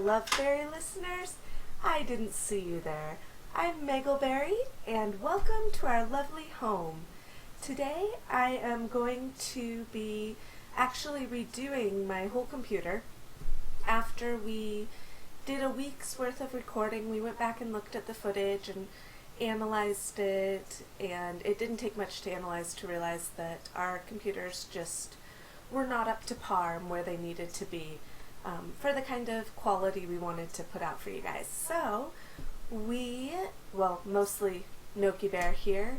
Loveberry listeners. I didn't see you there. I'm Megalberry, and welcome to our lovely home. Today I am going to be actually redoing my whole computer. After we did a week's worth of recording, we went back and looked at the footage and analyzed it, and it didn't take much to analyze to realize that our computers just were not up to par where they needed to be for the kind of quality we wanted to put out for you guys. So mostly Noki Bear here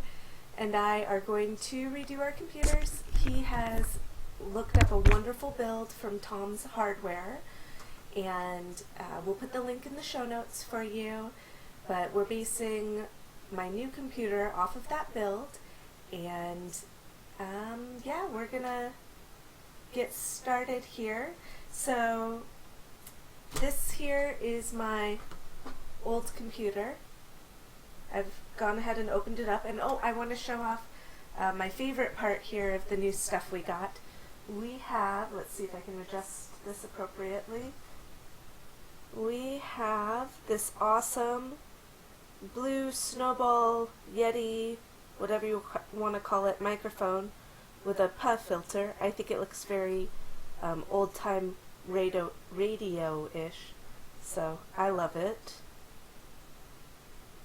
and I are going to redo our computers. He has looked up a wonderful build from Tom's Hardware, and we'll put the link in the show notes for you, but we're basing my new computer off of that build, and we're gonna get started here. So this here is my old computer. I've gone ahead and opened it up, and I want to show off my favorite part here of the new stuff we got. We have, let's see if I can adjust this appropriately. We have this awesome blue Snowball Yeti, whatever you want to call it, microphone with a puff filter. I think it looks very old-time radio-ish, so I love it.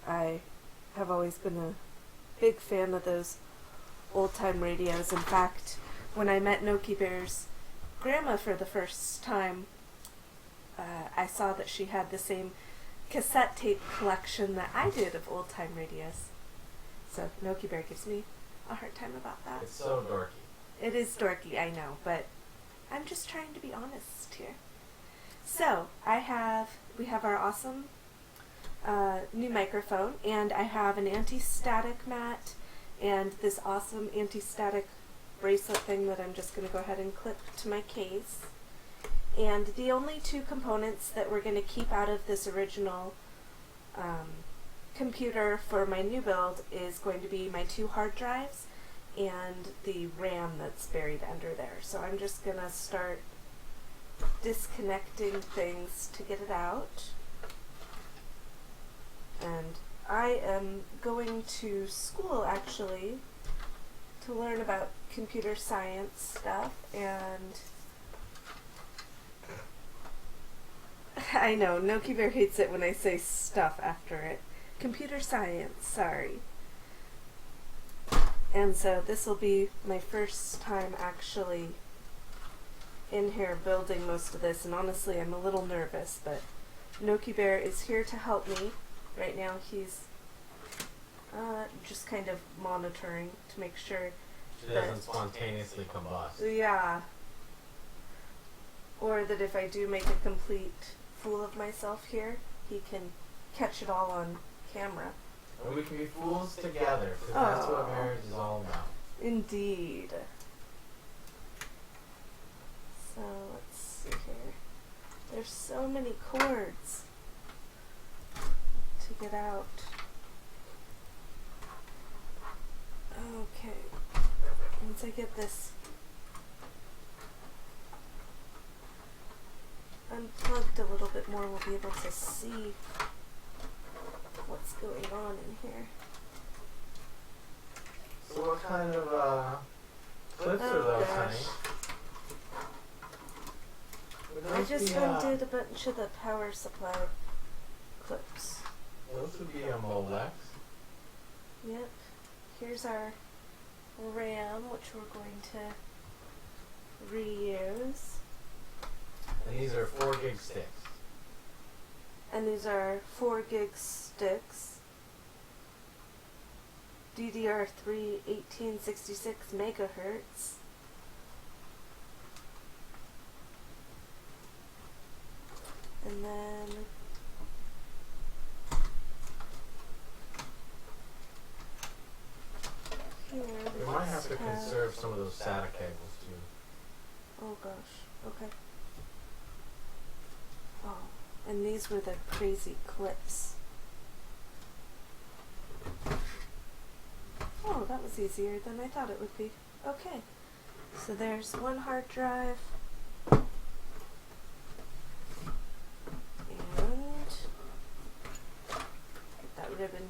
I have always been a big fan of those old-time radios. In fact, when I met Noki Bear's grandma for the first time, I saw that she had the same cassette tape collection that I did of old-time radios. So Noki Bear gives me a hard time about that. It's so dorky. It is dorky, I know, but I'm just trying to be honest here. So we have our awesome new microphone, and I have an anti-static mat and this awesome anti-static bracelet thing that I'm just going to go ahead and clip to my case. And the only two components that we're going to keep out of this original computer for my new build is going to be my 2 hard drives and the RAM that's buried under there. So I'm just going to start disconnecting things to get it out. And I am going to school actually to learn about computer science stuff, and I know, Noki Bear hates it when I say stuff after it. Computer science, sorry. And so this will be my first time actually in here building most of this, and honestly I'm a little nervous, but Noki Bear is here to help me. Right now he's just kind of monitoring to make sure it doesn't spontaneously combust. Yeah. Or that if I do make a complete fool of myself here, he can catch it all on camera. And we can be fools together, because that's what marriage is all about. Indeed. So let's see here. There's so many cords to get out. Okay. Once I get this unplugged a little bit more, we'll be able to see what's going on in here. So what kind of clips are those, honey? I just undid a bunch of the power supply clips. Those would be a Molex. Yep. Here's our RAM, which we're going to reuse. And these are 4 gig sticks. And these are 4 gig sticks. DDR3 1866 megahertz. And then here We might have to conserve some of those SATA cables too. Oh gosh, okay. Oh, and these were the crazy clips. Oh, that was easier than I thought it would be. Okay, so there's one hard drive.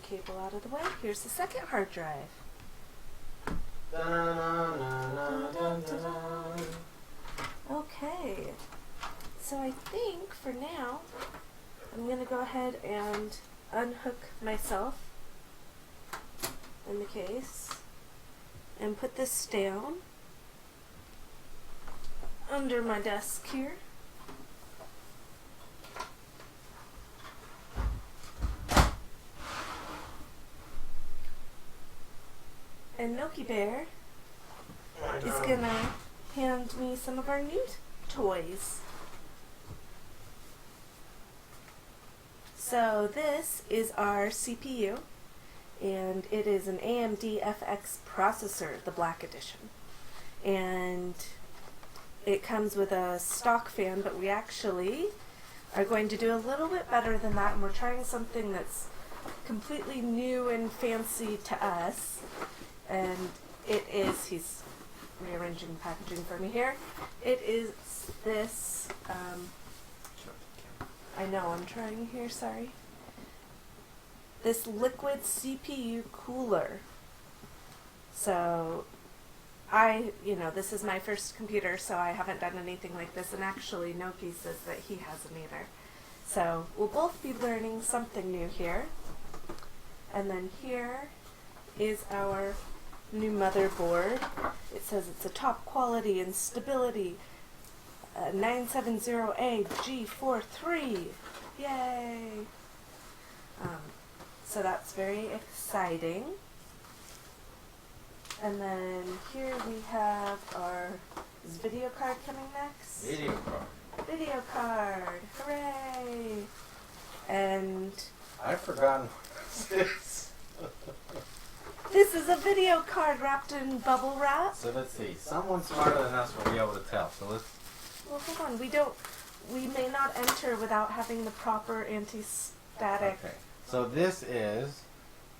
cable out of the way. Here's the second hard drive. Okay, so I think for now I'm going to go ahead and unhook myself in the case and put this down under my desk here. And Milky Bear is gonna hand me some of our new toys. So this is our CPU, and it is an AMD FX processor, the Black Edition. And it comes with a stock fan, but we actually are going to do a little bit better than that, and we're trying something that's completely new and fancy to us. And it is, he's rearranging the packaging for me here. It is this, I know I'm trying here, sorry. This liquid CPU cooler. So this is my first computer, so I haven't done anything like this, and actually Noki says that he hasn't either. So we'll both be learning something new here. And then here is our new motherboard. It says it's a top quality and stability 970A G43. Yay! So that's very exciting. And then here we have our, is video card coming next? Video card. Video card! Hooray! And I've forgotten what this is. this is a video card wrapped in bubble wrap. So let's see. Someone smarter than us will be able to tell. So let's. Well, hold on. We may not enter without having the proper anti-static. Okay. So this is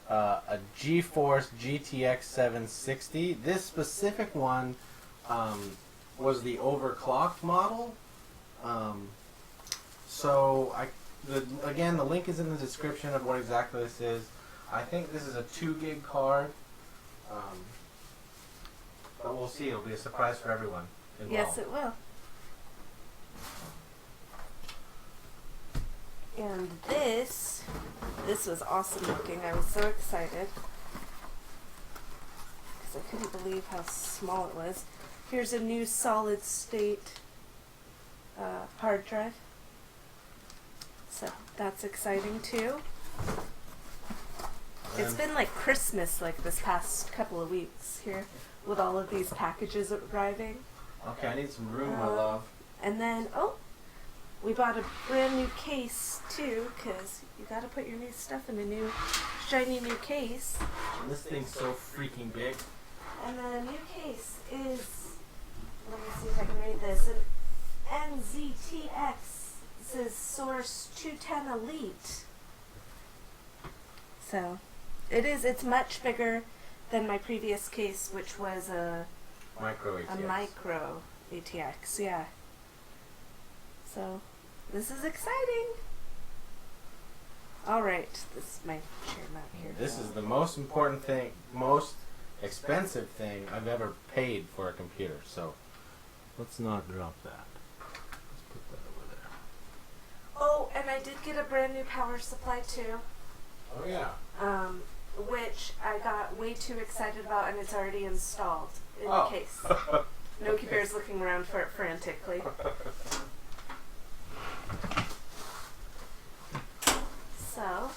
a GeForce GTX 760. This specific one was the overclocked model. Again, the link is in the description of what exactly this is. I think this is a 2 gig card, but we'll see. It'll be a surprise for everyone involved. Yes, it will. And this was awesome looking. I was so excited because I couldn't believe how small it was. Here's a new solid state hard drive. So that's exciting too. It's been like Christmas like this past couple of weeks here with all of these packages arriving. Okay, I need some room, my love. And then, we bought a brand new case too, because you got to put your new stuff in a new, shiny new case. And this thing's so freaking big. And the new case is, let me see if I can read this, an NZTX. It says Source 210 Elite. So, it's much bigger than my previous case, which was a Micro ATX. A micro ATX, yeah. So, this is exciting. Alright, this is my chair mat here. This is the most important thing, most expensive thing I've ever paid for a computer. So, let's not drop that. Let's put that over there. Oh, and I did get a brand new power supply too. Oh yeah. Which I got way too excited about, and it's already installed in the case. Noki Bear's looking around for it frantically. So,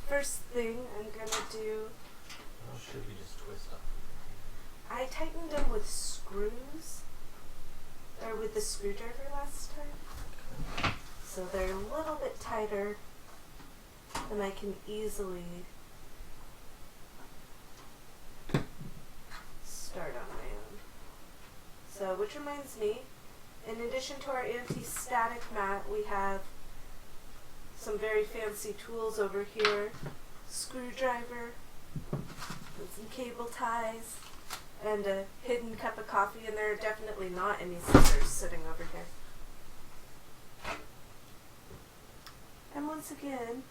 first thing I'm gonna do. Oh, should we just twist up? I tightened them with screws, or with the screwdriver last time. So they're a little bit tighter, and I can easily start on my own. So, which reminds me, in addition to our anti-static mat, we have some very fancy tools over here. Screwdriver, and some cable ties, and a hidden cup of coffee, and there are definitely not any scissors sitting over here. And once again,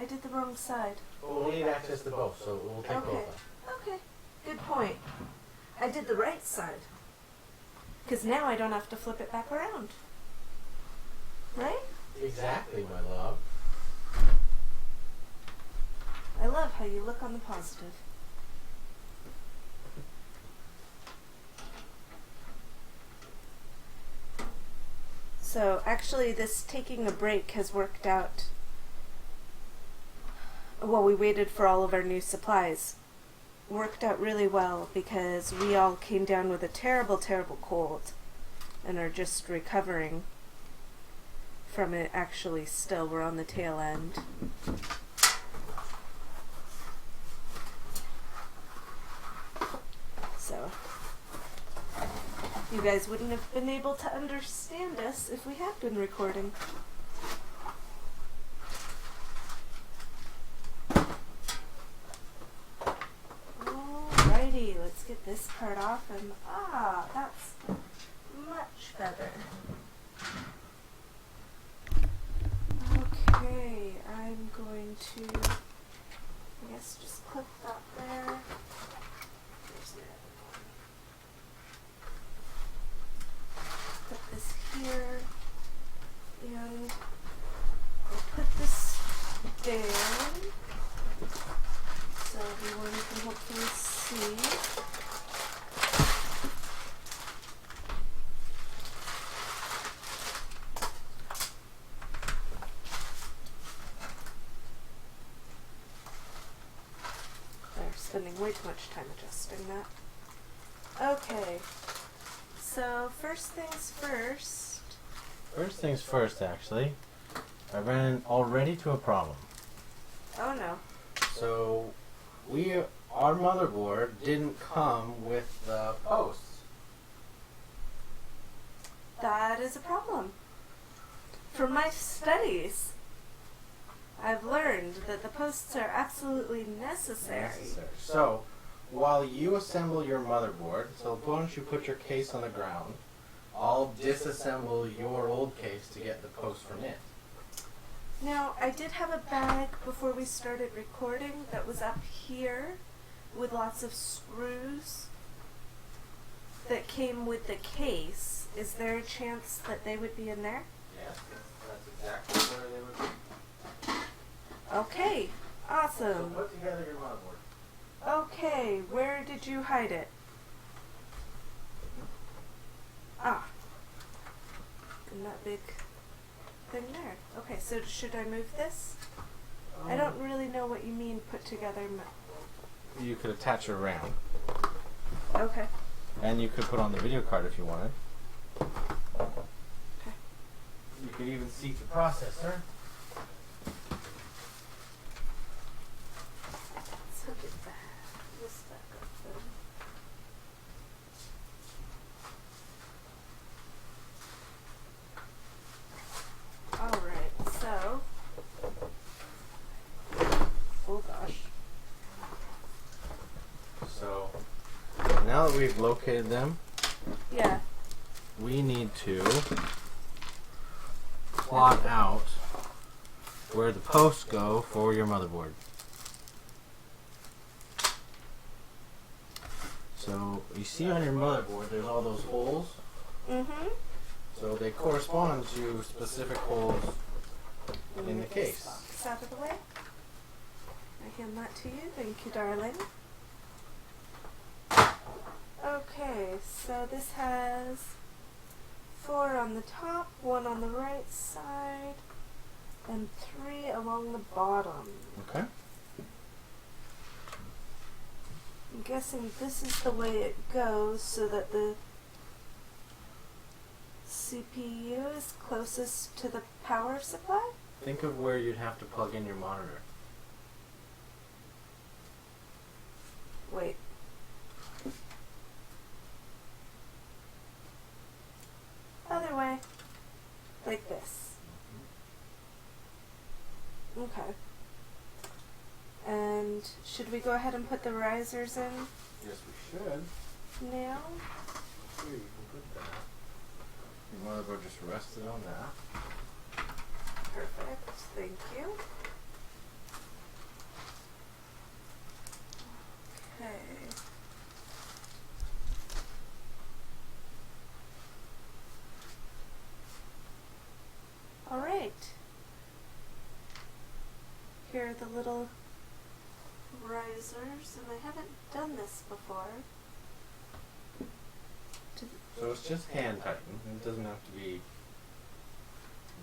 I did the wrong side. Well, we need access to both, so we'll take both Okay. off. Okay. Good point. I did the right side. Because now I don't have to flip it back around. Right? Exactly, my love. I love how you look on the positive. So actually this taking a break has worked out. Well, we waited for all of our new supplies. Worked out really well because we all came down with a terrible, terrible cold and are just recovering from it. Actually, still, we're on the tail end. So, you guys wouldn't have been able to understand us if we had been recording. Alrighty, let's get this part off and that's much better. Okay, I'm going to, I guess, just clip that there. There's the other one. Put this here, and I'll put this down so everyone can hopefully see. Spending way too much time adjusting that. Okay, so first things first. First things first, actually. I ran already to a problem. Oh no. So, our motherboard didn't come with the posts. That is a problem. From my studies, I've learned that the posts are absolutely necessary. So, while you assemble your motherboard, so why don't you put your case on the ground, I'll disassemble your old case to get the post from it. Now, I did have a bag before we started recording that was up here with lots of screws that came with the case. Is there a chance that they would be in there? Yes, that's exactly where they would be. Okay, So awesome. put together your motherboard. Okay, where did you hide it? In that big thing there. Okay, so should I move this? I don't really know what you mean put together. You could attach a RAM, Okay. and you could put on the video card if you wanted. Okay. You could even seat the processor. Let's look at that. This back up then. Alright, so. Oh gosh. So, now that we've located them, Yeah. we need to plot out where the posts go for your motherboard. So, you see on your motherboard, there's all those holes. Mm-hmm. So they correspond to specific holes in the case. Box out of the way. I hand that to you. Thank you, darling. Okay, so this has 4 on the top, 1 on the right side, and 3 along the bottom. Okay. I'm guessing this is the way it goes so that the CPU is closest to the power supply? Think of where you'd have to plug in your monitor. Wait. Other way. Like this. Okay. And should we go ahead and put the risers in Yes, we should. now? Here, you can put that. Your motherboard just rested on that. Perfect. Thank you. the little risers, and I haven't done this before. So it's just hand tightened. It doesn't have to be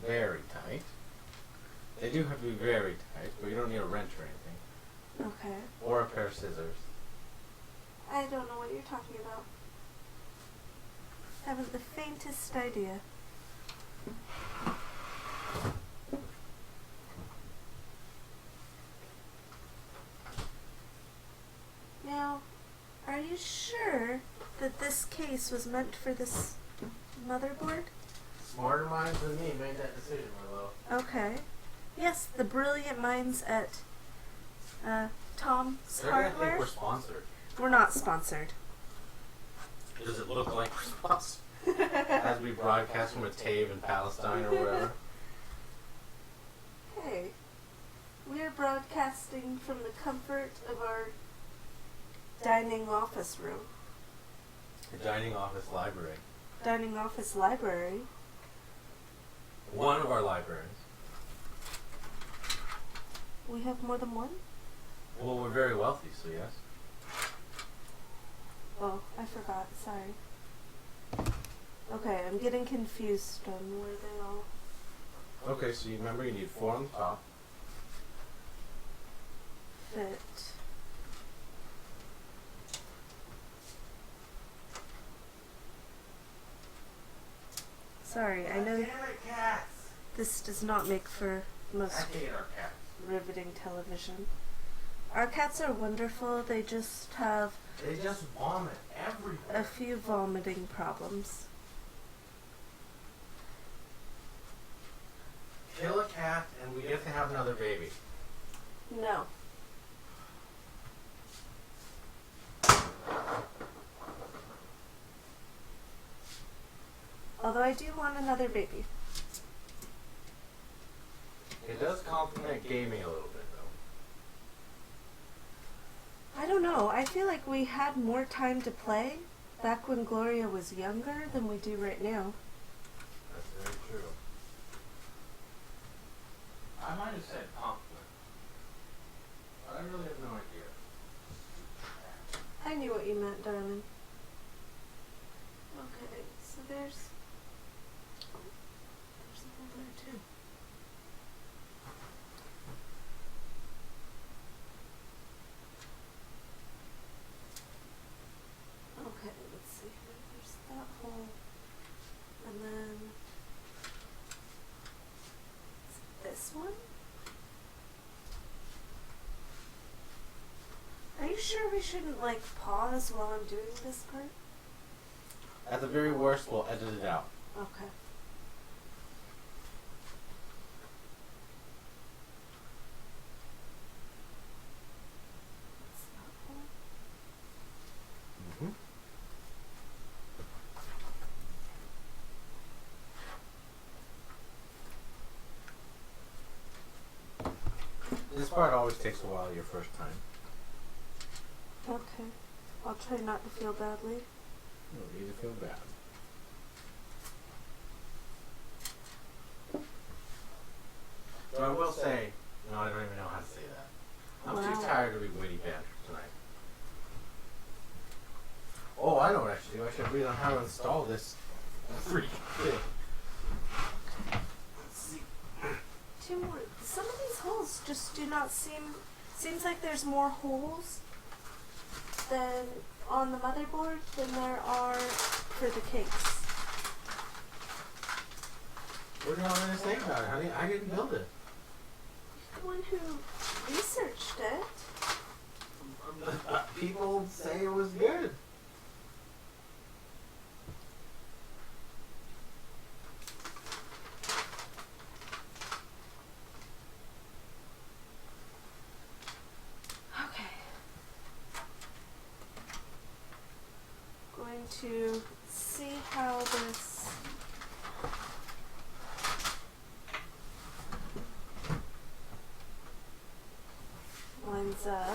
very tight. They do have to be very tight, but you don't need a wrench or anything. Okay. Or a pair of scissors. I don't know what you're talking about. I haven't the faintest idea. Now, are you sure that this case was meant for this motherboard? Smarter minds than me made that decision, Willow. Okay. Yes, the brilliant minds at Tom's They're gonna Hardware. think we're sponsored. We're not sponsored. Does it look like we're sponsored? As we broadcast from a cave in Palestine or whatever. Hey, we're broadcasting from the comfort of our dining office room. The dining office library. Dining office library. One of our libraries. We have more than one? Well, we're very wealthy, so yes. Oh, I forgot. Sorry. Okay, I'm getting confused on where they all... Okay, so you remember you need 4 on the top. fit. Sorry, I know Damn it, cats! this does not make for most I hate our cats. riveting television. Our cats are wonderful, they just have They just vomit everywhere. a few vomiting problems. Kill a cat and we get to have another baby. No. Although I do want another baby. It does complement gaming a little bit, though. I don't know, I feel like we had more time to play back when Gloria was younger than we do right now. That's very true. I might have said compliment, but I really have no idea. I knew what you meant, darling. Okay, so there's a hole there too. Okay, let's see here. There's that hole, and then this one. Are you sure we shouldn't like pause while I'm doing this part? At the very worst, we'll edit it out. Okay. That's that hole. Mm-hmm. This part always takes a while your first time. Okay. I'll try not to feel badly. You don't need to feel bad. So I will say, no, I don't even know how to say that. I'm too Wow. tired to be witty banter tonight. Oh, I know what I should do. I should read on how to install this freaking thing. Let's see. Two more. Some of these holes just do not seem... Seems like there's more holes than on the motherboard than there are for the case. What do you want me to say about it, honey? I didn't build it. You're the one who researched it. People say it was good. Okay. Going to see how this lines up.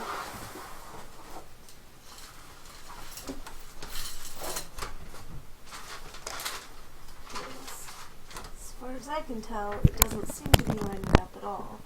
As far as I can tell, it doesn't seem to be lining up at all.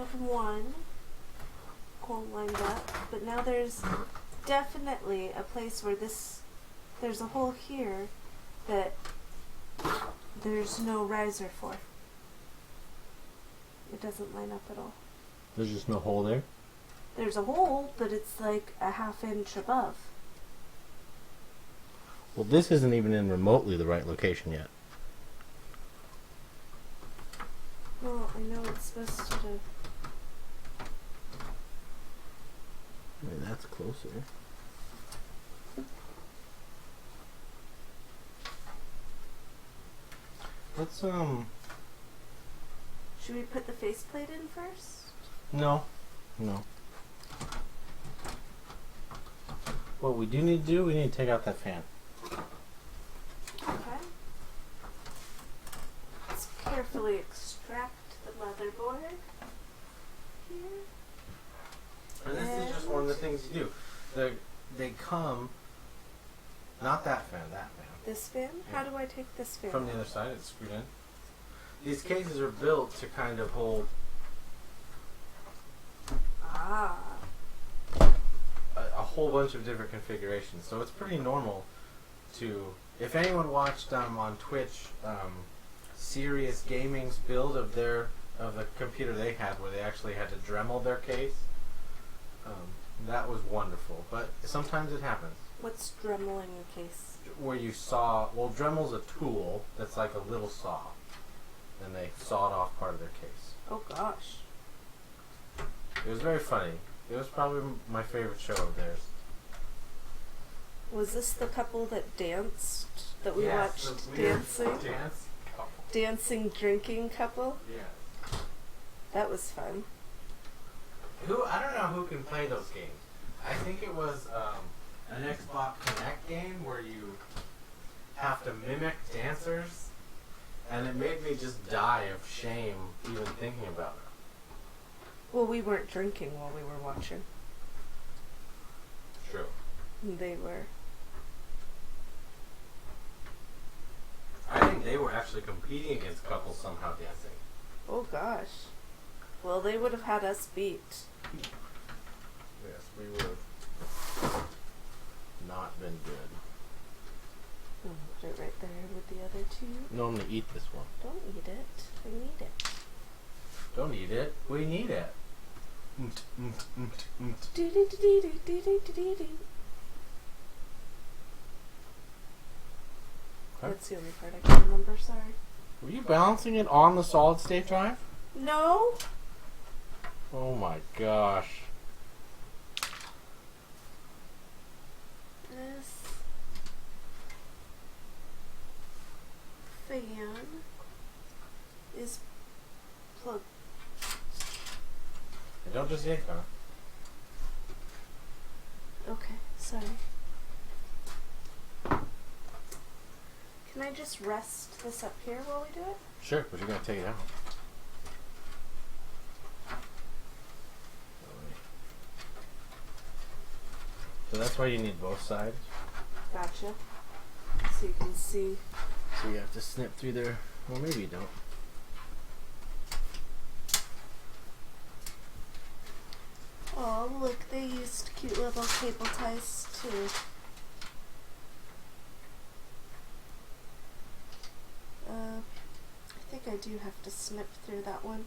have one hole lined up, but now there's definitely a place where there's a hole here that there's no riser for. It doesn't line up at all. There's just no hole there? There's a hole, but it's like a ½ inch above. Well, this isn't even in remotely the right location yet. Well, I know it's supposed to. Maybe that's closer. Let's, Should we put the faceplate in first? No. What we do need to do, we need to take out that fan. Okay. Let's carefully extract the motherboard here. And this is just one of the things you do. They come, not that fan, that fan. This fan? Yeah. How do I take this fan? From the other side, it's screwed in. These cases are built to kind of hold a whole bunch of different configurations. So it's pretty normal to, if anyone watched on Twitch, Serious Gaming's build of the computer they had, where they actually had to Dremel their case, that was wonderful. But sometimes it happens. What's dremeling a case? Where you saw, well, Dremel's a tool that's like a little saw, and they sawed off part of their case. Oh gosh. It was very funny. It was probably my favorite show of theirs. Was this the couple that danced, that we Yes, watched the weird dancing? dance couple. Dancing, drinking couple? Yeah. That was fun. I don't know who can play those games. I think it was an Xbox Connect game where you have to mimic dancers, and it made me just die of shame even thinking about it. Well, we weren't drinking while we were watching. True. They were. I think they were actually competing against couples somehow dancing. Oh gosh. Well, they would have had us beat. Yes, we would have not been good. Put it right there with the other two. No, I'm going to eat this one. Don't eat it. I need it. Don't eat it. We need it. Do-do-do-do-do-do-do-do. That's the only part I can remember, sorry. Were you balancing it on the solid state drive? No? Oh my gosh. This fan is plugged. And don't just yank on it. Okay, sorry. Can I just rest this up here while we do it? Sure, but you're going to take it out. So that's why you need both sides. Gotcha. So you can see. So you have to snip through there. Well, maybe you don't. Oh, look, they used cute little cable ties too. I think I do have to snip through that one.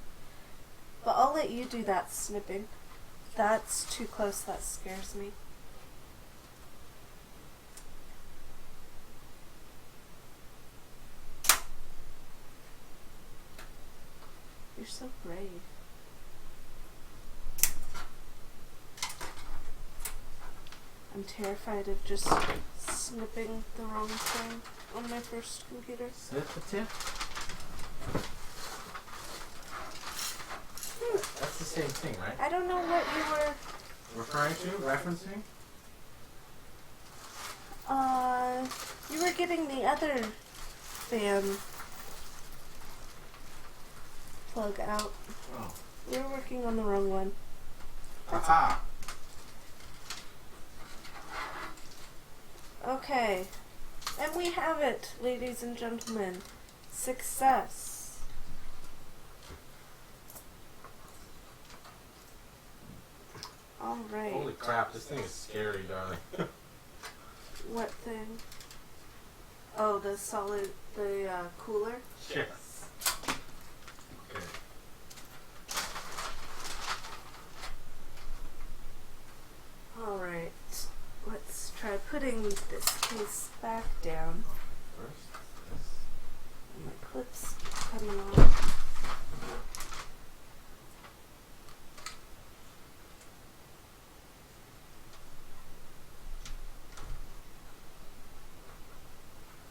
But I'll let you do that snipping. That's too close, that scares me. You're so brave. I'm terrified of just snipping the wrong thing on my first computer. Snip the tip. That's the same thing, right? I don't know what you were... Referring to? Referencing? You were getting the other fan plug out. Oh. We were working on the wrong one. Aha! Okay. And we have it, ladies and gentlemen. Success. All right. Holy crap, this thing is scary, darling. What thing? Oh, the cooler? Yes. Okay. All right. Let's try putting this case back down. First, this. My clip's coming off.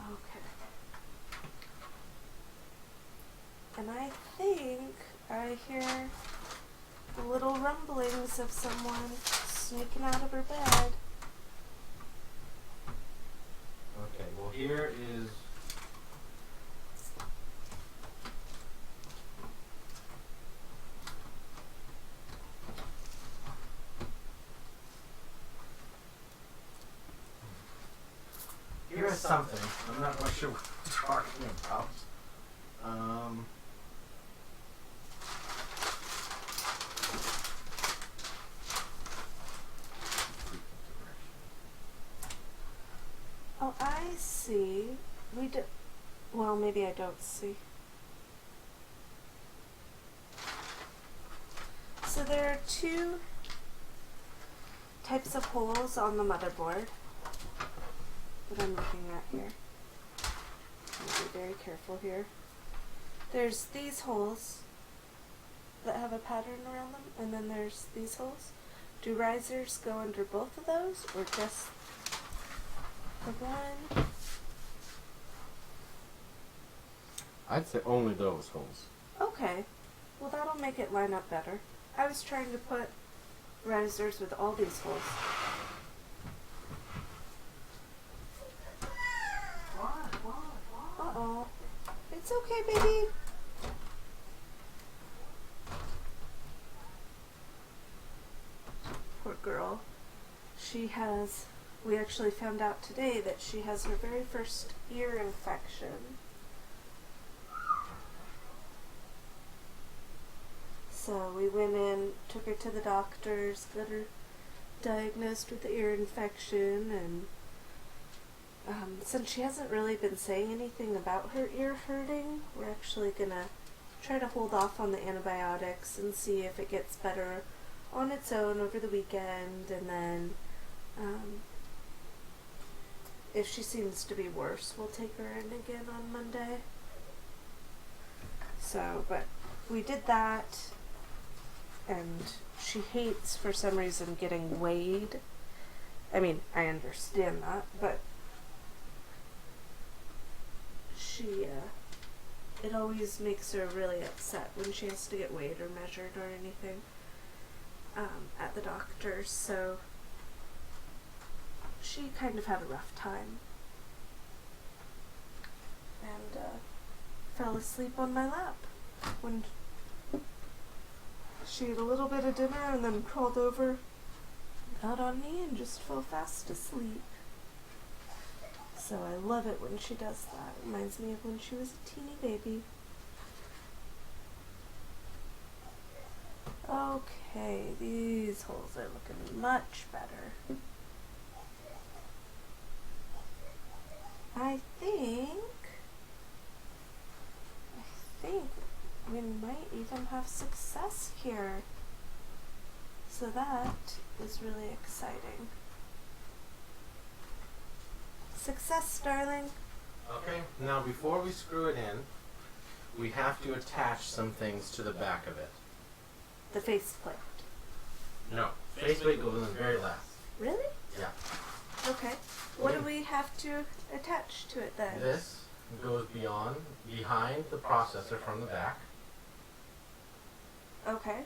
Okay. And I think I hear the little rumblings of someone sneaking out of her bed. Okay, well here is something. I'm not quite sure what I'm talking about. Oh, I see. Well, maybe I don't see. So there are two types of holes on the motherboard that I'm looking at here. I'll be very careful here. There's these holes that have a pattern around them, and then there's these holes. Do risers go under both of those, or just the one? I'd say only those holes. Okay. Well, that'll make it line up better. I was trying to put risers with all these holes. Uh-oh. It's okay, baby. Poor girl. We actually found out today that she has her very first ear infection. So we went in, took her to the doctors, got her diagnosed with the ear infection, and since she hasn't really been saying anything about her ear hurting, we're actually gonna try to hold off on the antibiotics and see if it gets better on its own over the weekend, and then if she seems to be worse, we'll take her in again on Monday. So, but we did that, and she hates, for some reason, getting weighed. I mean, I understand that, but it always makes her really upset when she has to get weighed or measured or anything at the doctor's, so she kind of had a rough time and fell asleep on my lap when she ate a little bit of dinner and then crawled over, got on me, and just fell fast asleep. So I love it when she does that. Reminds me of when she was a teeny baby. Okay, these holes are looking much better. I think we might even have success here. So that is really exciting. Success, darling. Okay, now before we screw it in, we have to attach some things to the back of it. The faceplate. No, faceplate goes in the very last. Really? Yeah. Okay. What do we have to attach to it then? This goes behind the processor from the back. Okay.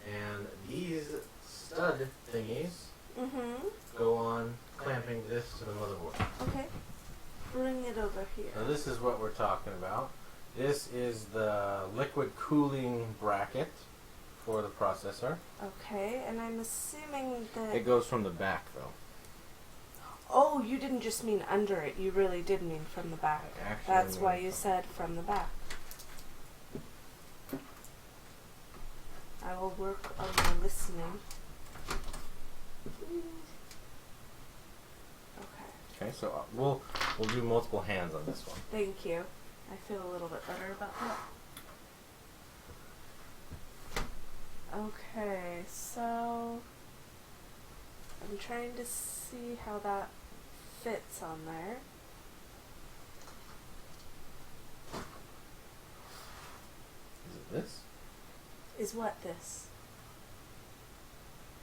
And these stud thingies Mm-hmm. go on clamping this to the motherboard. Okay. Bring it over here. Now this is what we're talking about. This is the liquid cooling bracket for the processor. Okay, and I'm assuming that... It goes from the back though. Oh, you didn't just mean under it. You really did mean from the back. Actually, That's why you said from the back. I will work on my listening. Okay. Okay, so we'll do multiple hands on this one. Thank you. I feel a little bit better about that. Okay, so I'm trying to see how that fits on there. Is it this? Is what this?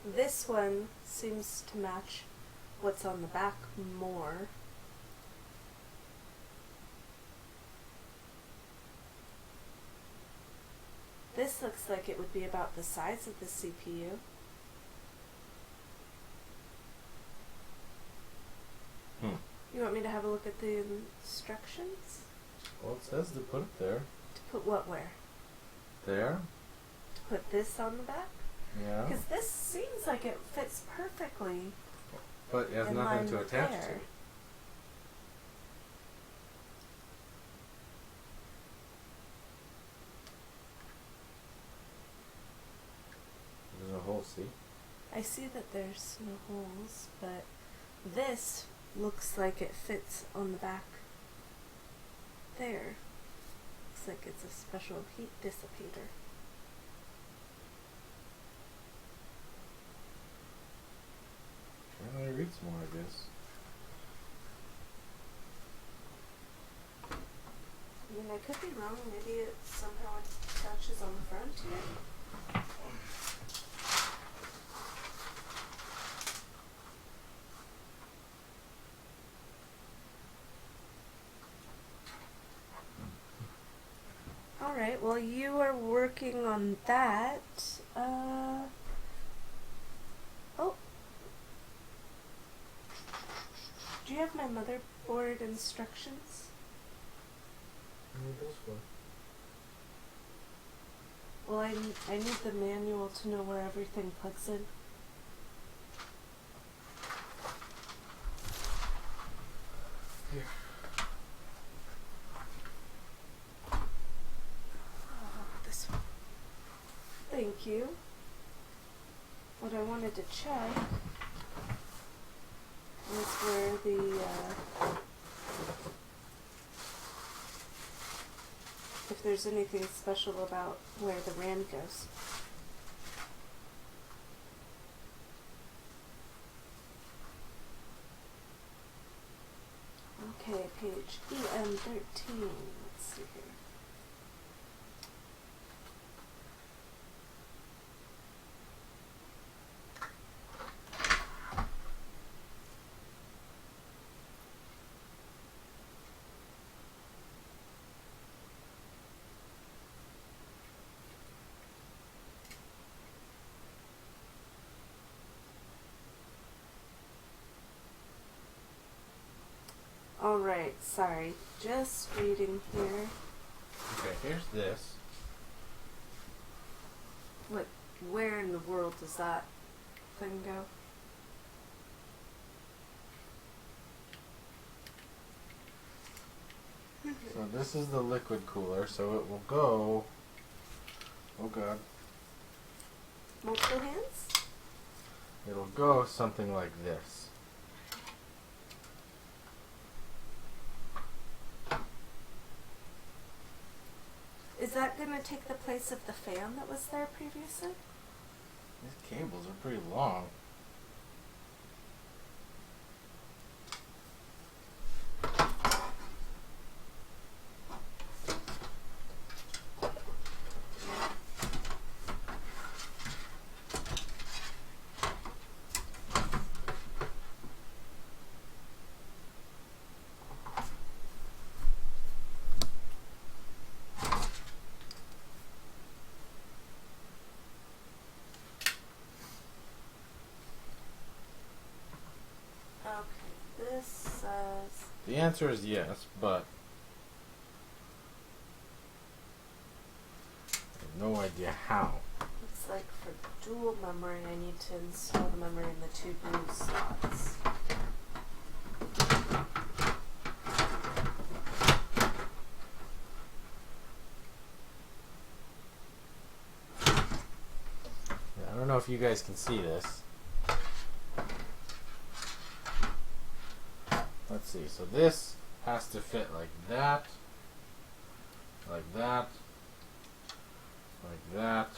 This one seems to match what's on the back more. This looks like it would be about the size of the CPU. You want me to have a look at the instructions? Well, it says to put it there. To put what where? There? To put this on the back? Yeah. Because this seems like it fits perfectly. But it has in nothing line to with attach there. to. There's a hole, see? I see that there's no holes, but this looks like it fits on the back there. Looks like it's a special heat dissipator. Try to read some more, I guess. I mean, I could be wrong. Maybe it somehow attaches on the front here. Alright, well, you are working on that. Oh. Do you have my motherboard instructions? Well, I need the manual to know where everything plugs in. Here. This one. Thank you. What I wanted to check was where the, if there's anything special about where the RAM goes. Okay, page EM13. Let's see here. Alright, sorry. Just reading here. Okay, here's this. Where in the world does that thing go? So this is the liquid cooler, so it will go. Oh god. Multiple hands? It'll go something like this. Is that going to take the place of the fan that was there previously? These cables are pretty long. Okay, this says... The answer is yes, but I have no idea how. Looks like for dual memory I need to install the memory in the two blue slots. know if you guys can see this. Let's see. So this has to fit like that, like that, like that,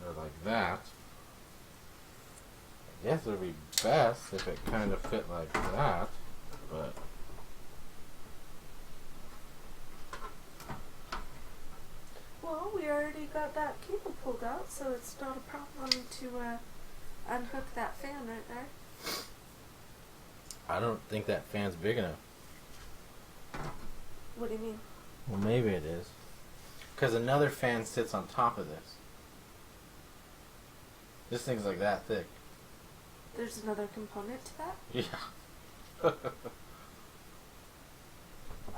or like that. I guess it would be best if it kind of fit like that, but Well, we already got that cable pulled out, so it's not a problem to unhook that fan right there. I don't think that fan's big enough. What do you mean? Well, maybe it is. Because another fan sits on top of this. This thing's like that thick. There's another component to that? Yeah.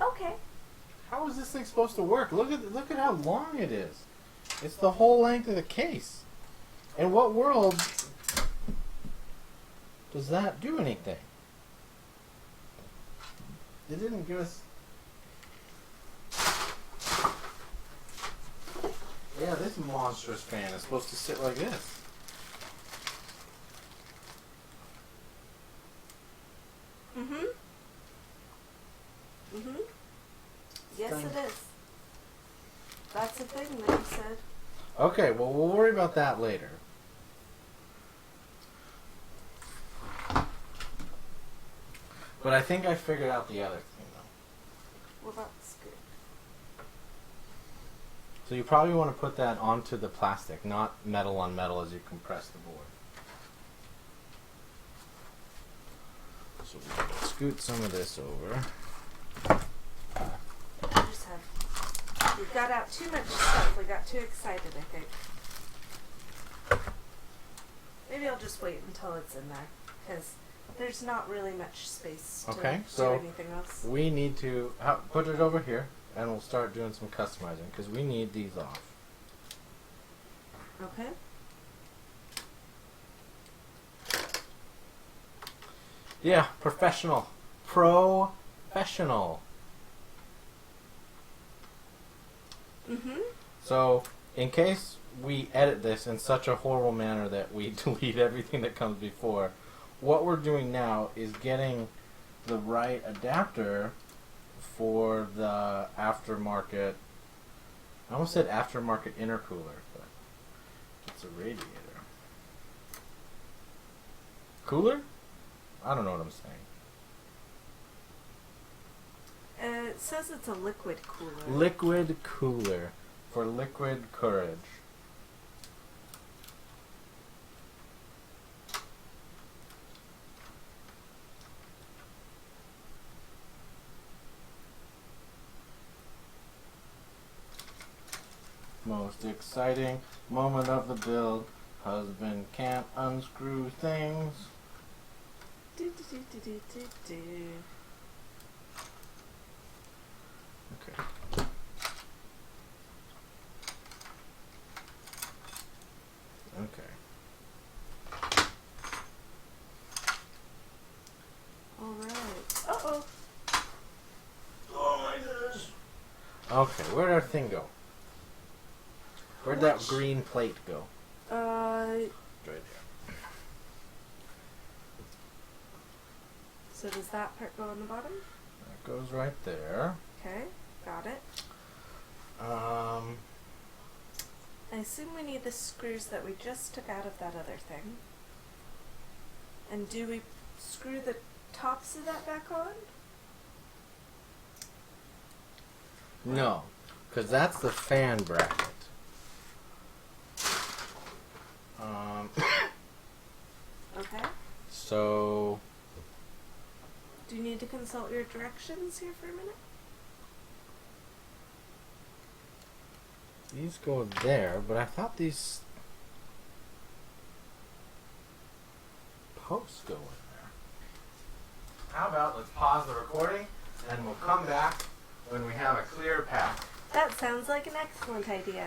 Okay. How is this thing supposed to work? Look at how long it is. It's the whole length of the case. In what world does that do anything? It didn't give us. Yeah, this monstrous fan is supposed to sit like this. Mm-hmm. Mm-hmm. Yes, Thing. it is. That's a thing that you said. Okay, well, we'll worry about that later. But I think I figured out the other thing, though. Well, that's good. So you probably want to put that onto the plastic, not metal on metal as you compress the board. So we can scoot some of this over. We got out too much stuff. We got too excited, I think. Maybe I'll just wait until it's in there, because there's not really much space to do anything else. We need to put it over here, and we'll start doing some customizing, because we need these off. Okay. Yeah, professional. Professional. Mm-hmm. So, in case we edit this in such a horrible manner that we delete everything that comes before, what we're doing now is getting the right adapter for the aftermarket. I almost said aftermarket intercooler, but it's a radiator. Cooler? I don't know what I'm saying. It says it's a liquid cooler. Liquid cooler for liquid courage. Most exciting moment of the build. Husband can't unscrew things. Do, do, do, do, do, do, do. Okay. Okay. Alright. Uh-oh. Oh my gosh. Okay, where'd our thing go? Where'd that green plate go? Right there. So does that part go on the bottom? That goes right there. Okay, got it. I assume we need the screws that we just took out of that other thing. And do we screw the tops of that back on? No, because that's the fan bracket. Okay. So Do you need to consult your directions here for a minute? these go there, but I thought these posts go in there. How about let's pause the recording and we'll come back when we have a clear path. That sounds like an excellent idea.